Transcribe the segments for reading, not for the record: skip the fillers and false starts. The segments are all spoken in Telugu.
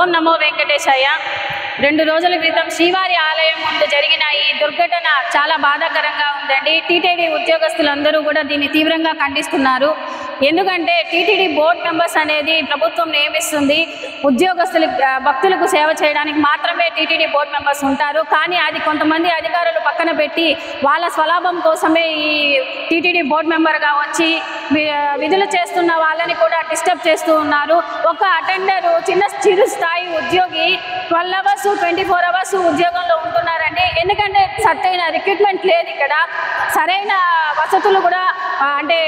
ఓం నమో వెంకటేశాయ. 2 రోజుల క్రితం శ్రీవారి ఆలయం ముందు జరిగిన ఈ దుర్ఘటన చాలా బాధాకరంగా ఉందండి. టీటీడీ ఉద్యోగస్తులందరూ కూడా దీన్ని తీవ్రంగా ఖండిస్తున్నారు. ఎందుకంటే టీటీడీ బోర్డు మెంబర్స్ అనేది ప్రభుత్వం నియమిస్తుంది. భక్తులకు సేవ చేయడానికి మాత్రమే టీటీడీ బోర్డు మెంబర్స్ ఉంటారు. కానీ అది కొంతమంది అధికారులు పక్కన పెట్టి వాళ్ళ స్వలాభం కోసమే ఈ టీటీడీ బోర్డు మెంబర్గా వచ్చి విధులు చేస్తున్న వాళ్ళని కూడా డిస్టర్బ్ చేస్తూ ఉన్నారు. ఒక అటెండరు చిరు స్థాయి ఉద్యోగి 12 hours 24 hours ఉద్యోగంలో ఉంటున్నారండి. ఎందుకంటే సరైన రిక్రూట్మెంట్ లేదు, ఇక్కడ సరైన వసతులు కూడా అంటే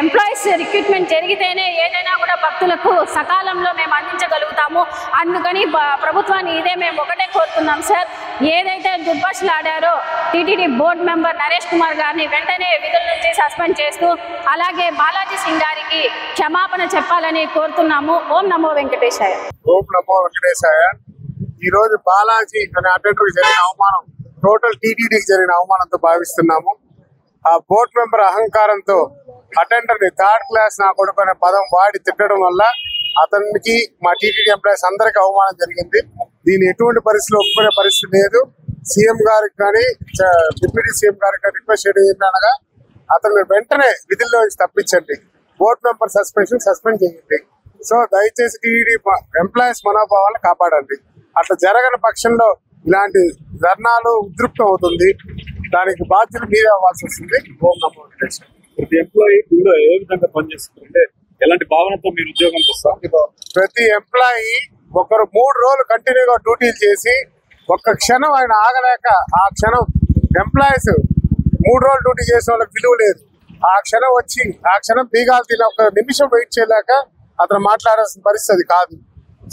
ఎంప్లాయీస్ రిక్రూట్మెంట్ జరిగితేనే ఏదైనా కూడా భక్తులకు సకాలంలో మేము అందించగలుగుతాము. అందుకని ప్రభుత్వాన్ని ఇదే మేము ఒకటే కోరుతున్నాం సార్. ఏదైతే దుర్భాషలు ఆడారో TTD board member Naresh Kumar గారిని వెంటనే విధుల నుంచి సస్పెండ్ చేస్తూ అలాగే బాలాజీ సింగ్ గారికి క్షమాపణ చెప్పాలని కోరుతున్నాము. ఓం నమో వెంకటేశాయ. ఓం నమో వెంకటేశాయ. ఈ రోజు బాలాజీ అనే అటెండర్కి జరిగిన అవమానం టోటల్ టీటీడీకి జరిగిన అవమానంతో భావిస్తున్నాము. ఆ బోర్డు మెంబర్ అహంకారంతో అటెండర్ ని 3rd class నా కొడుకు అనే పదం వాడి తిట్టడం వల్ల అతనికి మా టీటీడీ ఎంప్లాయీస్ అందరికీ అవమానం జరిగింది. దీన్ని ఎటువంటి పరిస్థితుల్లో ఒప్పుకునే పరిస్థితి లేదు. సీఎం గారికి కానీ డిప్యూటీ సీఎం గారికి కానీ రిక్వెస్ట్ చేయడం ఏంటనగా అతను వెంటనే విధుల్లో తప్పించండి, బోర్డు మెంబర్ సస్పెండ్ చేయండి. సో దయచేసి టీటీడీ ఎంప్లాయీస్ మనోభావాలను కాపాడండి. అట్లా జరగని పక్షంలో ఇలాంటి ధర్నాలు ఉద్రిక్తం అవుతుంది. దానికి బాధ్యత మీరే అవ్వాల్సి వస్తుంది. ఓం నమో వెంకటేశ్వర. ప్రతి ఎంప్లాయీ ఏ విధంగా పనిచేస్తుంటే ఎలాంటి భావనతో మీరు ఉద్యోగంకి వస్తారు? ప్రతి ఎంప్లాయీ ఒకరు 3 రోజులు కంటిన్యూగా డ్యూటీలు చేసి ఒక్క క్షణం ఆయన ఆగలేక ఆ క్షణం ఎంప్లాయీస్ 3 రోజులు డ్యూటీ చేసిన వాళ్ళకి విలువ లేదు. ఆ క్షణం వచ్చి ఆ క్షణం బీగాలు తిన ఒక నిమిషం వెయిట్ చేయలేక అతను మాట్లాడాల్సిన పరిస్థితి కాదు.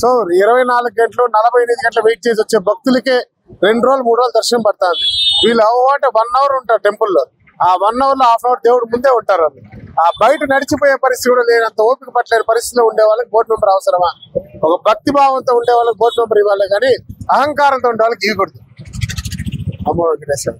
సో 24 గంటలు 48 గంటలు వెయిట్ చేసి వచ్చే భక్తులకే 2 రోజులు 3 రోజులు దర్శనం పడుతుంది. వీళ్ళు అంటే 1 hour ఉంటారు టెంపుల్లో. ఆ 1 hourలో ½ hour దేవుడు ముందే ఉంటారు. ఆ బయట నడిచిపోయే పరిస్థితి కూడా లేనంత ఓపిక పట్టలేని పరిస్థితిలో ఉండే వాళ్ళకి బోర్డు మెంబర్ అవసరమా? ఒక భక్తి భావంతో ఉండే వాళ్ళకి బోర్డు మెంబర్ ఇవ్వాలి, కానీ అహంకారంతో ఉండే వాళ్ళకి ఇవ్వకూడదు. అమ్మో వెంకటేశ్వర.